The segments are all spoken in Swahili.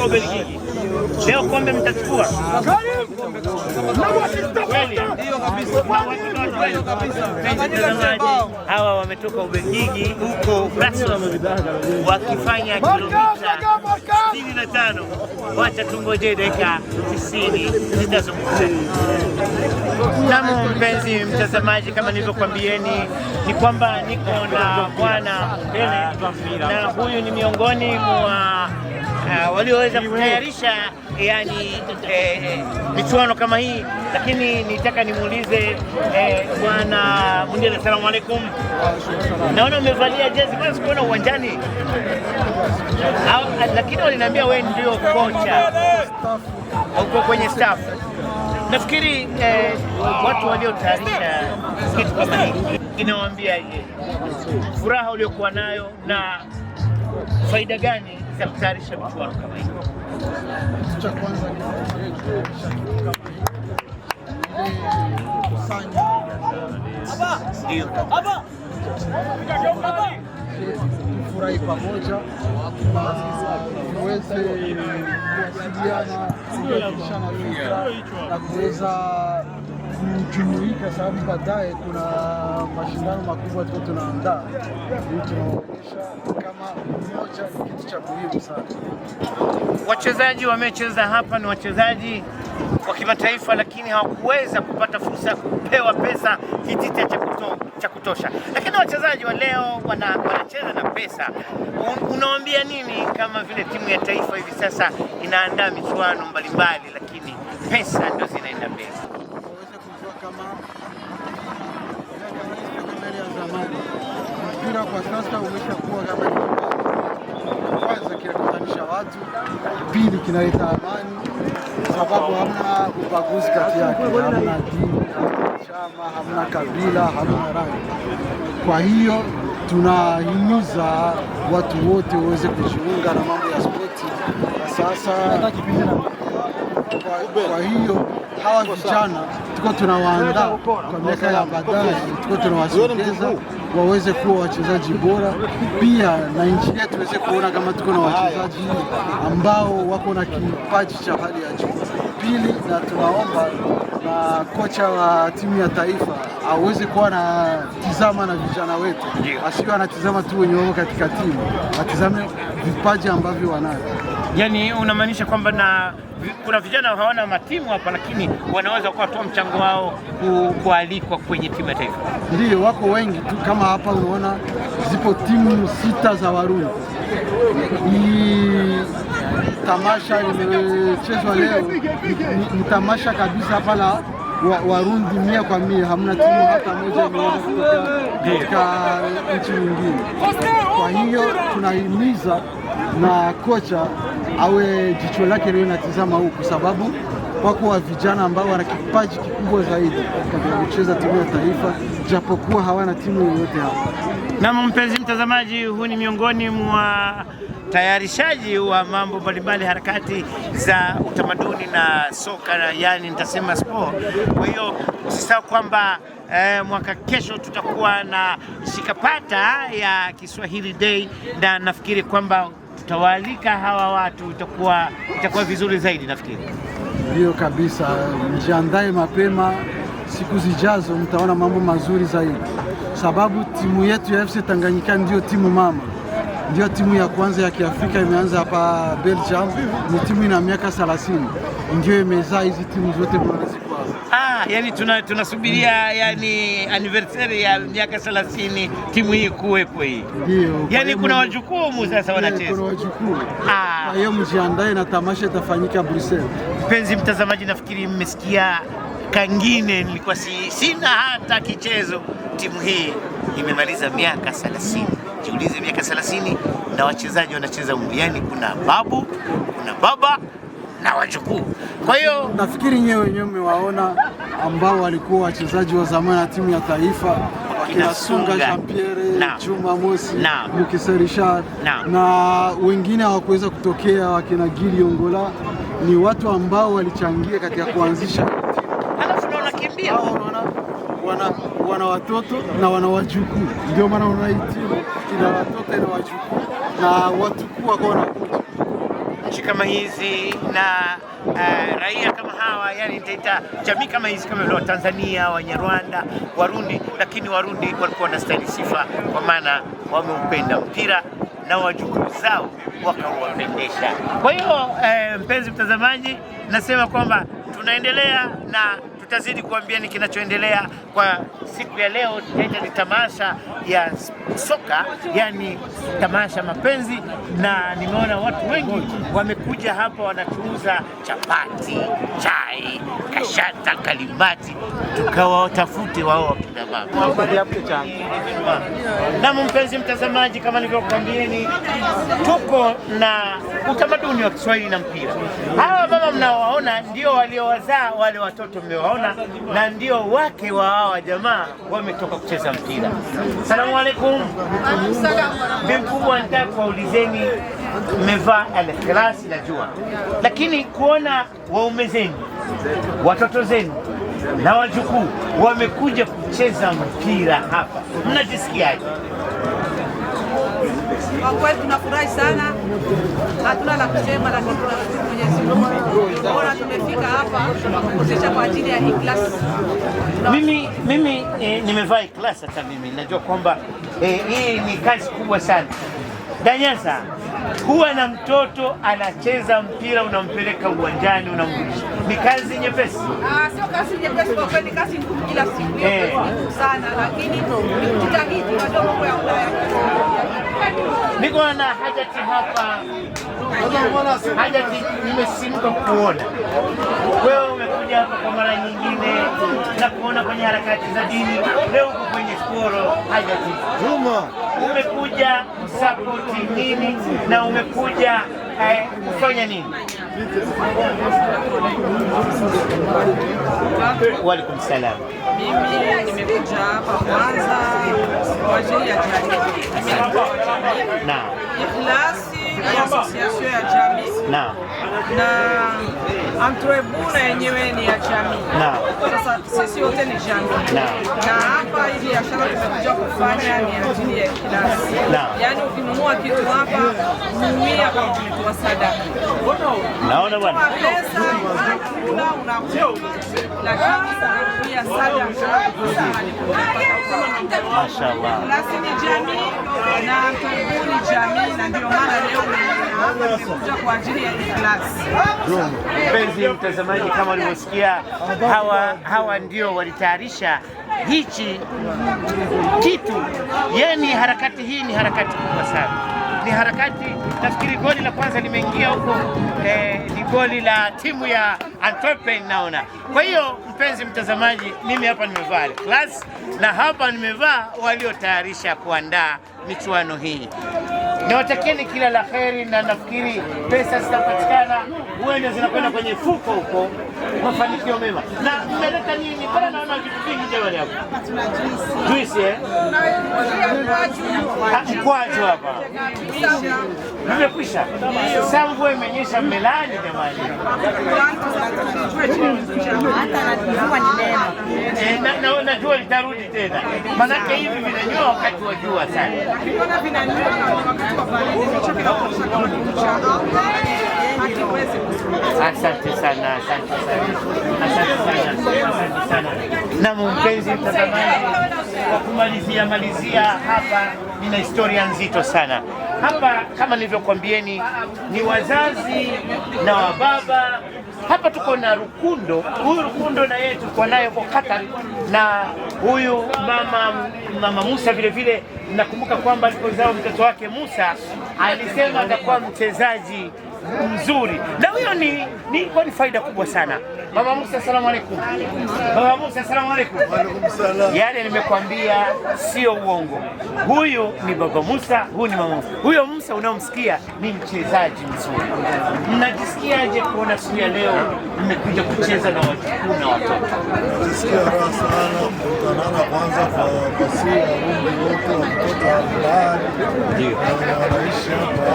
kutoka Ubelgiji. Leo kombe mtachukua. Ndio kabisa. Hawa wametoka Ubelgiji huko Brussels wakifanya kilomita 65. Wacha tungoje dakika 90 zitazokuja. Naam, mpenzi mtazamaji, kama nilivyokuambieni ni kwamba niko na bwana Pele, na huyu ni miongoni mwa walioweza kutayarisha michuano kama hii, lakini nitaka nimuulize bwana Mundele. Asalamu alaykum. Naona umevalia jezi, kwa sikuona uwanjani, lakini waliniambia wewe ndio kocha uko kwenye staff. Nafikiri watu waliotayarisha kitu kama hiki inawaambiaje furaha uliokuwa nayo na faida gani za kutayarisha michuano kama hii? Cha kwanza furahi pamoja tuweze kuwasiliana, kubadilishana fikra na kuweza kujumuika, sababu baadaye kuna mashindano makubwa tu tunaandaa, ili tunaonyesha kama mmoja ni kitu cha muhimu sana. Wachezaji wamecheza hapa ni wachezaji wa kimataifa, lakini hawakuweza kupata fursa ya kupewa pesa kitita cha kutosha, lakini wachezaji wa leo wanacheza na pesa. Unawaambia nini kama vile timu ya taifa hivi sasa inaandaa michuano mbalimbali, lakini pesa ndio zinaenda mbele? Waweze kujua kama ya zamani mpira kwa sasa umeshakuwa kama kwanza kinakutanisha watu, pili kinaleta amani, sababu hamna ubaguzi kati yake, hamna dini, hamna chama, hamna kabila, hamna rangi. Kwa hiyo tunahimiza watu wote waweze kujiunga na mambo ya spoti sasa. Kwa hiyo hawa vijana tuko tunawaandaa kwa miaka ya baadaye, tuko tunawasogeza waweze kuwa wachezaji bora, pia na nchi yetu iweze kuona kama tuko na wachezaji ambao wako na kipaji cha hali ya juu. Pili, na tunaomba na kocha wa timu ya taifa aweze kuwa na tizama na vijana wetu, asiwe anatizama tu wenye wao katika timu, atizame vipaji ambavyo wanavyo. Yani unamaanisha kwamba kuna vijana hawana matimu hapa, lakini wanaweza kutoa mchango wao kualikwa kwenye timu ya taifa? Ndio, wako wengi tu. Kama hapa unaona zipo timu 6 za Warundi. Ni tamasha limechezwa leo, ni tamasha kabisa hapa la Warundi 100%. Hamna timu hata moja imeweza kutoka katika nchi nyingine. Kwa hiyo tunahimiza na kocha awe jicho lake leo natizama huku, sababu wako wa vijana ambao wana kipaji kikubwa zaidi katika kucheza timu ya taifa, japokuwa hawana timu yoyote hapa. Na mpenzi mtazamaji, huu ni miongoni mwa tayarishaji wa mambo mbalimbali, harakati za utamaduni na soka, yani nitasema sport. Kwa hiyo usisahau kwamba mwaka kesho tutakuwa na shikapata ya Kiswahili Day, na nafikiri kwamba tutawaalika hawa watu, itakuwa vizuri zaidi nafikiri. Ndio kabisa, mjiandae mapema, siku zijazo mtaona mambo mazuri zaidi, sababu timu yetu ya FC Tanganyika ndio timu mama, ndio timu ya kwanza ya Kiafrika, imeanza hapa Belgium. Ni timu ina miaka 30, ndio imezaa hizi timu zote mnazikuwa. Yani tunasubiria yani anniversary ya miaka 30 timu hii kuwepo hii. Ndio. Yani kuna wajukuu sasa wanacheza. Kuna wajukuu. Kwa hiyo mjiandae na tamasha itafanyika Brussels. Mpenzi mtazamaji, nafikiri mmesikia kangine, nilikuwa sina hata kichezo. Timu hii imemaliza miaka 30. Jiulize, miaka 30 na wachezaji wanacheza yani kuna babu, kuna baba na wajukuu. Kwa hiyo nafikiri nyewe wenyewe mmewaona ambao walikuwa wachezaji wa zamani wa timu ya taifa, wakina Sunga Jean Pierre, Juma Mosi, Mukisa Richard na wengine hawakuweza kutokea, wakina Gili Ongola. Ni watu ambao walichangia katika kuanzisha timu. Halafu wanakimbia, wana watoto na wana wajukuu, ndio maana unaona hii timu ina watoto na wajukuu na watu wako wanakuja. nchi kama hizi na raia kama hawa, yani nitaita jamii kama hizi, kama vile Tanzania, Wanyarwanda, Warundi, lakini Warundi walikuwa wanastahili sifa kwa maana wameupenda mpira na wajukuu zao wakawapendesha. Kwa hiyo mpenzi mtazamaji, nasema kwamba tunaendelea na tutazidi kuambiani kinachoendelea. Kwa siku ya leo tutaita ni tamasha ya soka, yani tamasha mapenzi, na nimeona watu wengi wamekuja hapa wanachuuza chapati, chai, kashata, kalimati, tukawatafute wao kina mama. Na mpenzi mtazamaji, kama nilivyokuambieni, tuko na utamaduni wa Kiswahili na mpira. Hawa mama mnaowaona ndio waliowazaa wale watoto mmewaona, na ndio wake wa hawa jamaa wametoka kucheza mpira. Salamu alaikum. Mkubwa, nataka kuwaulizeni, mmevaa al-Ikhlas najua, lakini kuona waume zenu, watoto zenu na wajukuu wamekuja kucheza mpira hapa, mnajisikiaje? Kwa kweli tunafurahi sana, hatuna la kusema, lakini tunashukuru Mwenyezi Mungu. Bora tumefika hapa kucheza kwa ajili ya Ikhlas. Mimi nimevaa Ikhlas, hata mimi najua kwamba hii ni kazi kubwa sana. Danyasa, kuwa na mtoto anacheza mpira, unampeleka uwanjani, unamrudisha, ni kazi nyepesi? Sio kazi nyepesi kwa kweli, kazi ngumu kila siku sana, lakini tujitahidi wadogo ya Ulaya. Niko na Hajati hapa. Hajati, nimesimka kuona wewe umekuja hapa kwa mara nyingine na kuona kwenye harakati za dini. Leo uko kwenye sporo. Hajati Juma, umekuja support nini na umekuja kufanya nini? Waalaikum salam. Mimi nimekuja hapa kwanza kwa ajili ya jamii. Naam. Ikhlas ni association ya jamii. Naam. Na Antrebuna yenyewe ni ya jamii. Naam. Sasa sisi wote ni jamii. Naam. Na hapa hii biashara tumekuja kufanya ni ajili ya Ikhlas. Naam. Yaani ukinunua kitu hapa, nunuia kwa kutoa sadaka. Naona bwana. Pesa unakula, lakini pia sadaka. Mashaallah. Ikhlas ni jamii na Antrebuna ni jamii, na ndio maana leo nimekuja kwa ajili ya Ikhlas. Mpenzi mtazamaji, kama ulivyosikia, hawa ndio walitayarisha hichi kitu. Yani harakati hii ni harakati kubwa sana, ni harakati, nafikiri goli la kwanza limeingia huko, ni goli la timu ya Antwerpen naona. Kwa hiyo mpenzi mtazamaji, mimi hapa nimevaa Ikhlas na hapa nimevaa waliotayarisha kuandaa michuano hii. Niwatakieni kila la kheri, na nafikiri pesa zitapatikana, huenda zinakwenda kwenye fuko huko, mafanikio mema. Na mmeleta nini? Bana naona vitu vingi jamani hapa. Juice mkwaju hapa. Nimekwisha. Sasa mvua imenyesha, mmelani jamani. Na jua litarudi tena. Manake hivi vinanyoa wakati wa jua sana. Asante sana, asante sana. Na mpenzi mtazamaji, kwa kumalizia hapa, nina historia nzito sana hapa. Kama nilivyokuambieni, ni wazazi na wababa. Hapa tuko na Rukundo. Huyu Rukundo na yeye tulikuwa naye kwa Qatar, na huyu mama Musa vile vile. Nakumbuka kwamba alipozaa mtoto wake Musa alisema atakuwa mchezaji mzuri, na huyo ni faida kubwa sana. Mama Musa, asalamu alaykum. Mama Musa, asalamu alaykum. Wa alaykum salaam. Yale nimekwambia sio uongo. Huyu ni baba Musa, huyu ni mama Musa. Huyo Musa unaomsikia ni mchezaji mzuri. Mnajisikiaje kuona siku ya leo mmekuja kucheza na wajukuu na watoto? Nasikia raha sana kutanana kwanza kwa basi ya umri wote wa mtoto wa mbali. Ndio. Wanaishi hapa.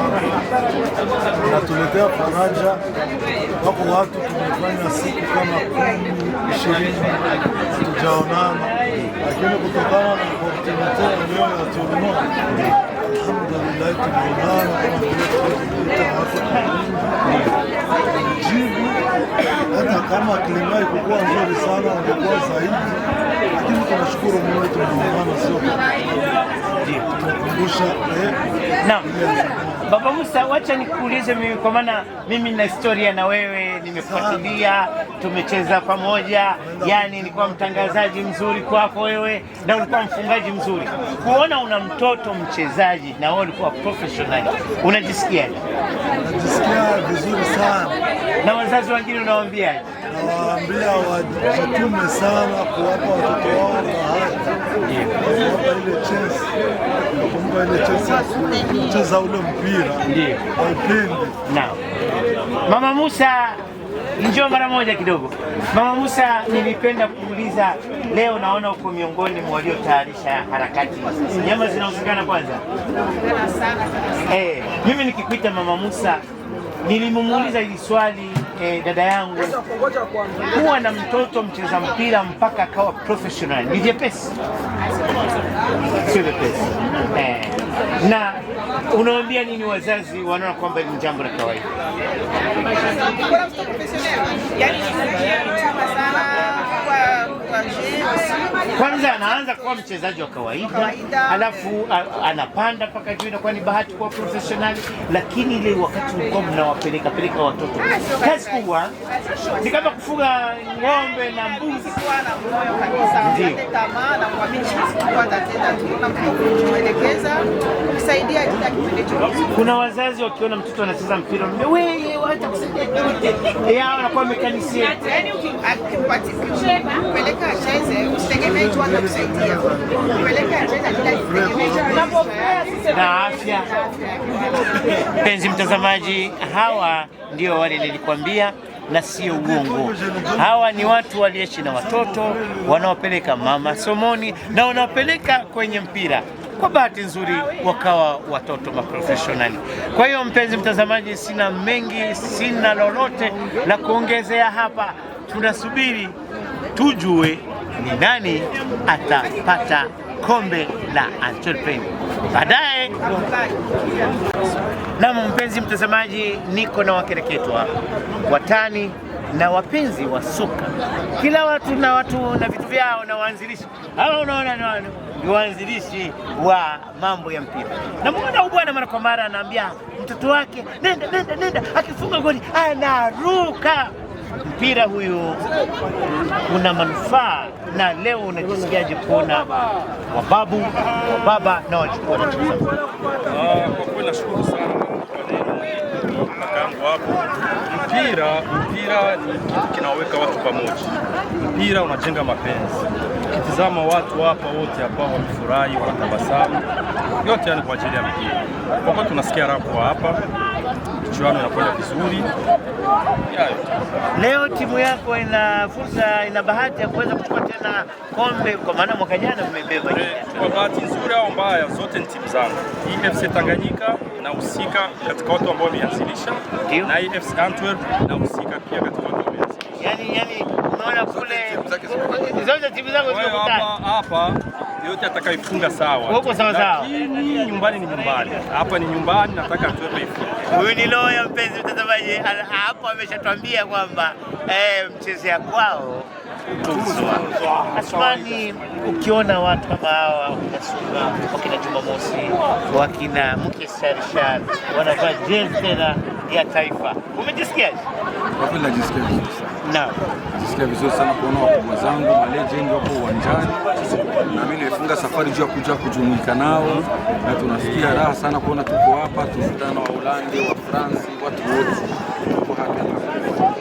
Natuletea faraja. Wako watu tumefanya siku kama 10-20 tujaonana, lakini kutokana na opportunity leo ya tournoi alhamdulillah tumeonana kama vile jibu, hata kama klima ikukuwa nzuri sana ungekuwa zaidi, lakini tunashukuru Mungu tumeonana, sio tunakumbusha Naam. Baba Musa, wacha nikuulize mimi, kwa maana mimi na historia na wewe, nimefuatilia, tumecheza pamoja, yani nilikuwa mtangazaji mzuri kwako wewe na ulikuwa mfungaji mzuri. Kuona una mtoto mchezaji na wewe ulikuwa professional, unajisikiaje? Najisikia vizuri sana. Na wazazi wengine unawaambiaje? Nawaambia wajitume sana kuwapa watoto wao bahati, kuwapa ile chance, kumpa ile chance ya kucheza ule mpira waupende. Naam. Mama Musa, njoo mara moja kidogo. Mama Musa, nilipenda kuuliza leo, naona uko miongoni mwa waliotayarisha harakati. Nyama zinahusikana kwanza? Mimi nikikuita Mama Musa, nilimuuliza hili swali dada yangu, kuwa na mtoto mcheza mpira mpaka akawa professional ni jepesi? Sio jepesi. Na unawaambia nini wazazi wanaona kwamba ni jambo la kawaida? Kwanza anaanza kuwa mchezaji wa kawaida, alafu anapanda mpaka juu, inakuwa ni bahati kuwa professional. Lakini ile wakati mlikuwa mnawapeleka watoto, kazi kubwa, ni kama kufuga ng'ombe na mbuzi. Kuna wazazi wakiona mtoto anacheza mpira, wewe wacha kusaidia kitu yao, anakuwa mekanisia. Kupeleka acheze, usitegemee tu hata kusaidia. Kupeleka acheze na afya. Penzi mtazamaji, hawa ndio wale nilikwambia, na sio uongo. Hawa ni watu waliishi na watoto, wanaopeleka mama somoni na wanaopeleka kwenye mpira. Kwa bahati nzuri wakawa watoto maprofessionali. Kwa hiyo mpenzi mtazamaji, sina mengi, sina lolote la kuongezea hapa. Tunasubiri tujue ni nani atapata kombe la Antwerpen baadaye. Na mpenzi mtazamaji, niko na wakereketwa, watani na wapenzi wa soka, kila watu na vitu vyao na waanzilishi. Hawa unaona ni waanzilishi wa mambo ya mpira. Na muona bwana mara kwa mara anaambia mtoto wake nenda, akifunga goli anaruka. Mpira huyu una manufaa, na leo unajisikiaje kuona wababu, wababa na wajukuu wanacheza? Kwa kweli nashukuru sana kwa neno makangu hapo. Mpira ni kitu kinaweka watu pamoja. Mpira unajenga mapenzi. Ukitizama watu hapa wote ambao wamefurahi, wanatabasamu, yote yani kwa ajili ya mpira. Kwa kweli tunasikia raha kwa hapa. Mchuano unakwenda vizuri. Leo timu yako ina fursa, ina bahati ya kuweza kuchukua tena kombe, kwa maana mwaka jana mmebeba. Kwa bahati nzuri au mbaya, zote ni timu zangu. FC Tanganyika inahusika katika watu ambao wameanzilisha, na FC Antwerp inahusika pia katika watu ambao wameanzilisha. Yani unaona kule zote timu zangu zimekutana hapa, yote atakayefunga sawa. Huko sawa sawa. Lakini nyumbani ni nyumbani. Hapa ni nyumbani, nataka Antwerp ifunge. Huyu ni Loya, mpenzi mtazamaji, hapo ameshatuambia kwamba mchezea kwao tuzwa. Asmani, ukiona watu kama hawa wakina Suga, wakina Jumamosi, wakina Mukesarishad wanavaa jezi tena ya taifa, umejisikiaje? Kwa kweli najisikia vizuri sana. Naam. Najisikia vizuri sana kuona wakubwa zangu malegend wako uwanjani, na mimi nimefunga safari juu ya kuja kujumuika nao, na tunasikia raha sana kuona tuko hapa, tunakutana wa Holandi, wa France, watu wote tuko hapa.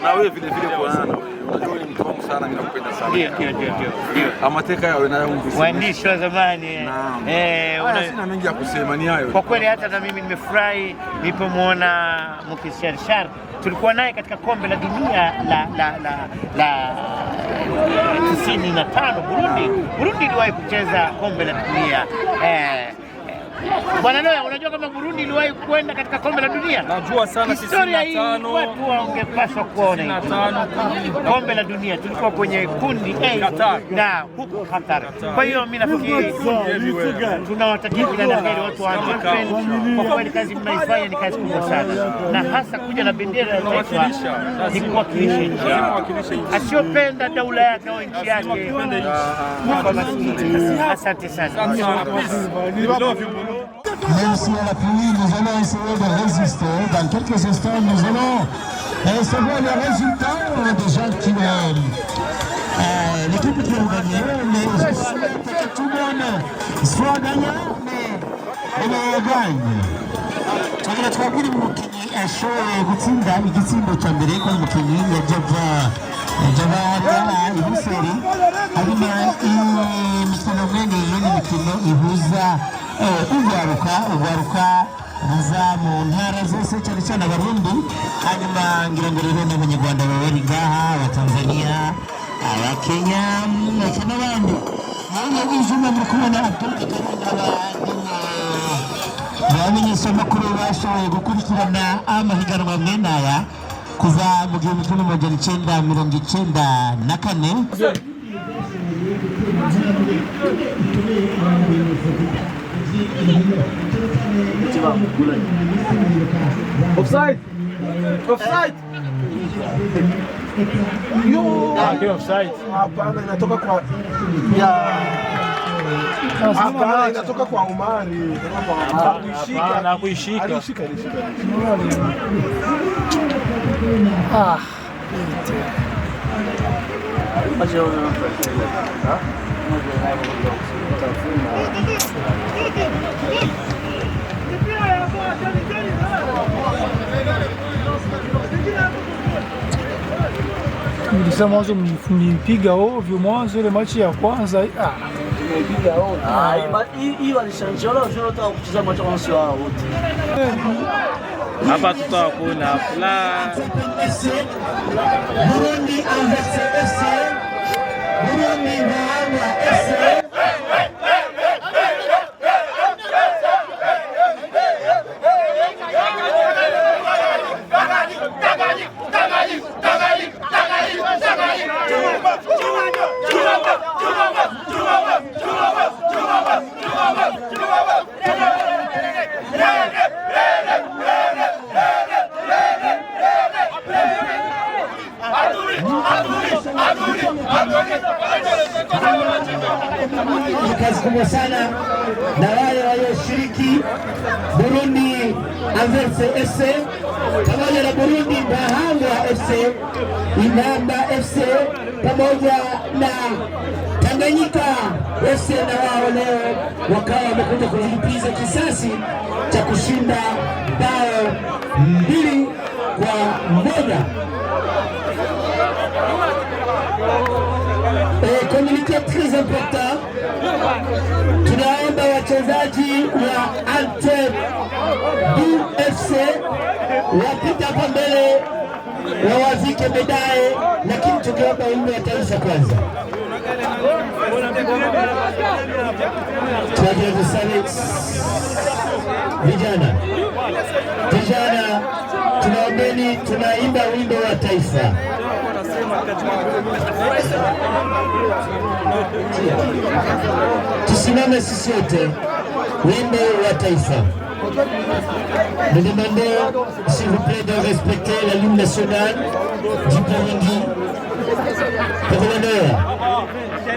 Na wewe vile kuonana na wewe, unajua ni mtu wangu sana, mimi nakupenda sana. Ndio. Amateka yao na waandishi wa zamani. Sina mengi ya kusema, ni hayo. Kwa kweli hata na mimi nimefurahi nilipomwona Mukesarishad. Tulikuwa naye katika kombe la dunia la 95 Burundi. Burundi iliwahi kucheza kombe la dunia Bwana Noya, unajua kama Burundi iliwahi kwenda katika kombe la dunia? Najua sana. Historia hii watu wangepaswa kuona. Kombe la dunia tulikuwa kwenye kundi A na huko Qatar. Kwa hiyo mimi nafikiri tunawatakia kila la heri watu wa Ukraine. Kwa kweli kazi mnaifanya ni kazi kubwa sana, na hasa kuja na bendera ya taifa ni kuwakilisha nchi. Asiyopenda daula yake au nchi yake. Asante sana. Merci à l'appui, nous allons essayer de résister. Dans quelques instants, nous allons savoir les résultats des gens qui l'équipe qui a gagné. Mais je souhaite que tout le monde soit gagnant, mais on gagne. Tugira twabwira umukinnyi ashoboye gutsinda igitsindo cya mbere ko umukinnyi Jabara Ibuseri harimo imikino mwene y'imikino ihuza ugaruka ruza mu ntara zose cyane cyane Abarundi, hanyuma ngira ngo rero n'Abanyarwanda bari ngaha, Abatanzania, Abakenya ndetse n'abandi. Hanyuma ijuma muri kubona abamenyeshamakuru bashoboye gukurikirana amahiganwa mwene aya kuva mu 1994. Offside! Offside! Yo! Offside. Hapana, inatoka kwa hapana, inatoka kwa Umari. Na kuishika. Alishika. Nilisema mwanzo mlipiga ovyo mwanzo ile machi ya kwanza. Tumepiga ovyo. Hii walishanjala unataka kucheza machi wansi wao wote. Hapa tutakuona fla Burundi Anverse FC, Burundi Bahangwa FC. Kazi kubwa sana na wale walioshiriki Burundi Anverse FC pamoja na Burundi Bahangwa FC, Inamba FC pamoja na Tanganyika FC, na wao leo wakawa wamekuja kulipiza kisasi cha kushinda bao 2-1. Communiqué très important. Tunaomba wachezaji wa Antep FC wapita hapa mbele wawazike medaye, lakini tukiomba wimbo wa taifa kwanza. Vijana, tunaombeni, tunaimba wimbo wa taifa. Tusimame sisi wote, wimbo wa taifa. Nous demandons, s'il vous plaît, de respecter la ligne nationale du Burundi. Commandeur.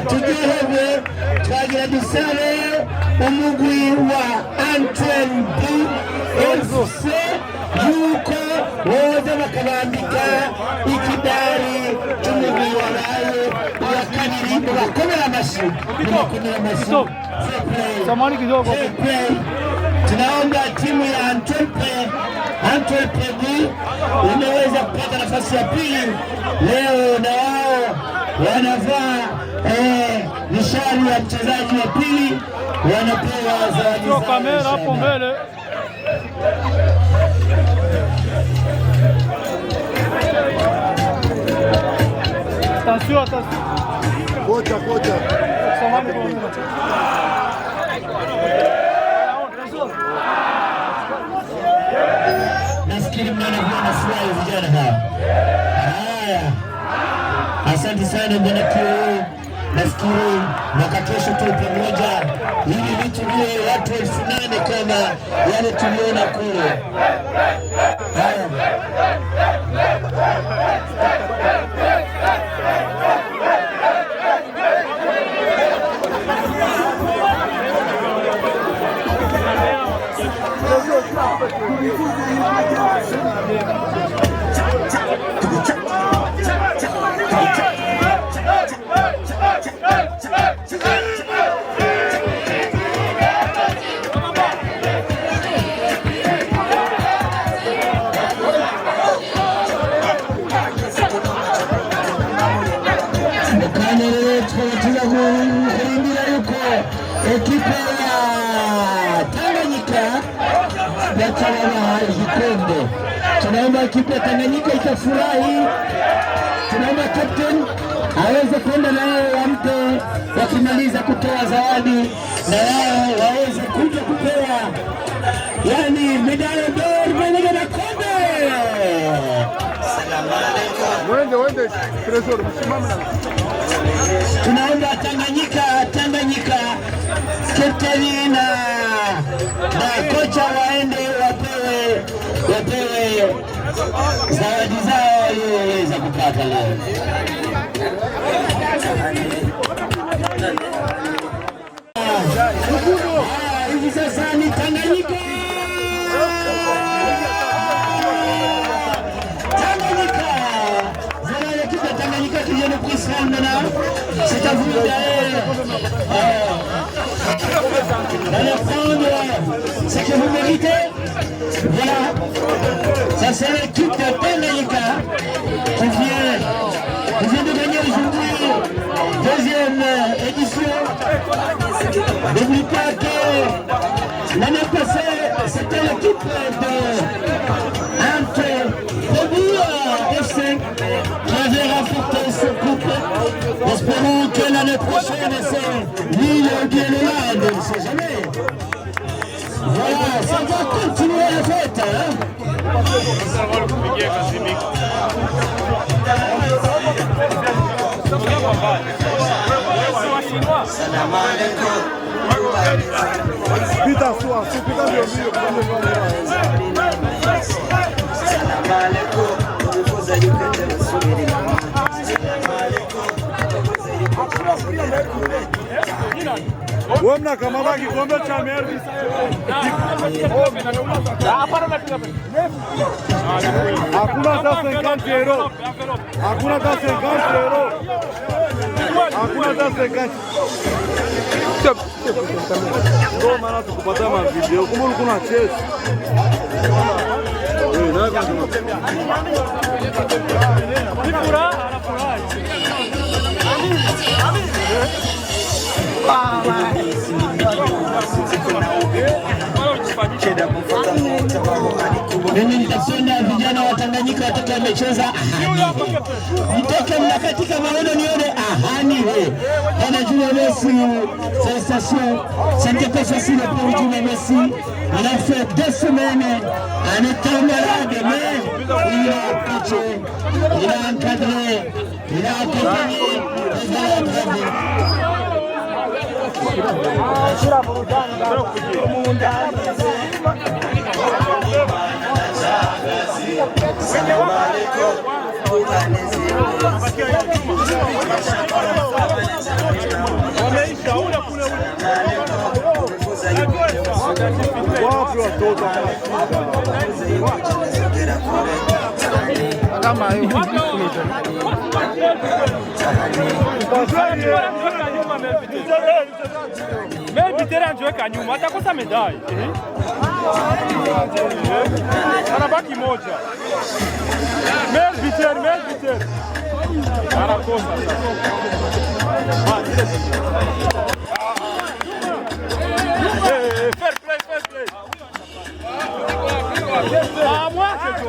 tujehebe twagira dusare umugwi wa Antwerp FC yuko woza bakabambika ikidari cy'umugwi wabaye wa kabiri bakomera amashyi samani kidogo. Tunaomba timu ya Antwerp imeweza kupata nafasi ya pili leo, na wao wanavaa nishani ya mchezaji wa pili, wanapewa zawadi zao. Kamera hapo mbele. Attention. Kocha. Samani nafikiri mnaona furaha vijana hawa. Haya, asante sana bwana Kio. Nafikiri mwaka kesho tu pamoja ili vitu vile watu 8,000 kama yale tuliona kule. Haya. Ekipa ya Tanganyika yatawana kikombe. Tunaomba ekipa ya Tanganyika itafurahi. Tunaomba captain aweze kwenda nao wampe, wakimaliza kutoa zawadi na wao waweze kuja kupewa yani medali d'or pamoja na kombe. Wende Tresor msimame. Tunaomba Tanganyika captain na kocha waende wapewe zawadi zao walioweza kupata leo. Hivi sasa ni Tanganyika. Tanganyika qui vient de prendre maintenant. C'est à vous d'aller prendre ce que vous méritez. Voilà. Ça c'est l'équipe de Tanganyika qui vient de gagner aujourd'hui deuxième édition. N'oubliez pas que l'année passée c'était l'équipe de Antwerp FC qui avait remporté ce coupe. Espérons que l'année prochaine c'est l'île de l'Hollande, on ne sait jamais. Voilà, ça va continuer la fête. Salam alaikum. Pita sua, pita meu filho. Salam alaikum. Wewe mnakamata kikombe cha Mervi. Hakuna hata 50 euro. Hakuna hata 50 euro. Hakuna hata 50. Ndio maana tukupata ma video. Kama ulikuwa na chess. Mimi nitasema vijana wa Tanganyika watoto wamecheza mtoke mnakatika maneno nione ahani we anajua Messi sensation c'était pas facile pour jouer Messi. Il a fait 2 semaines en étant malade, mais il a coaché, il a encadré, il a accompagné les élèves. Mama Melbitera anjiweka nyuma, atakosa medali. Anabaki moja. Melbitera anakosa. Fair play. Mwache tu.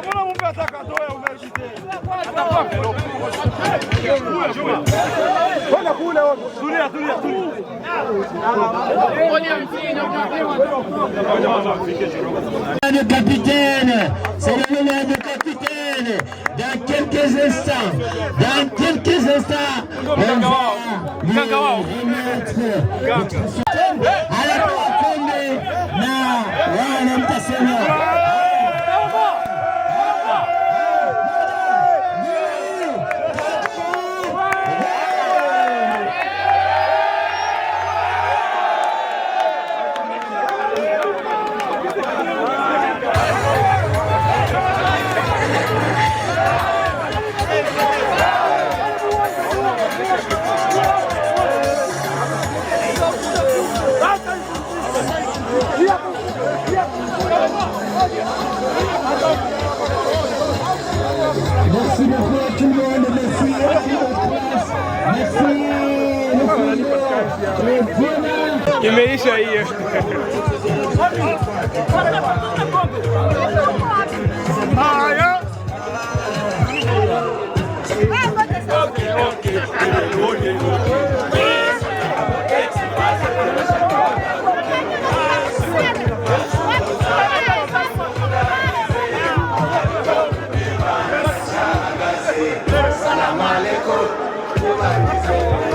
Mbona mumbe atakadoa Melbitera? Atakuwa velopo. Bwana kule huko. Tulia. Le capitaine, c'est le moment du capitaine. Dans quelques instants, on va merci beaucoup à tout le monde, merci à merci. Imeisha hiyo. Assalamu alaikum.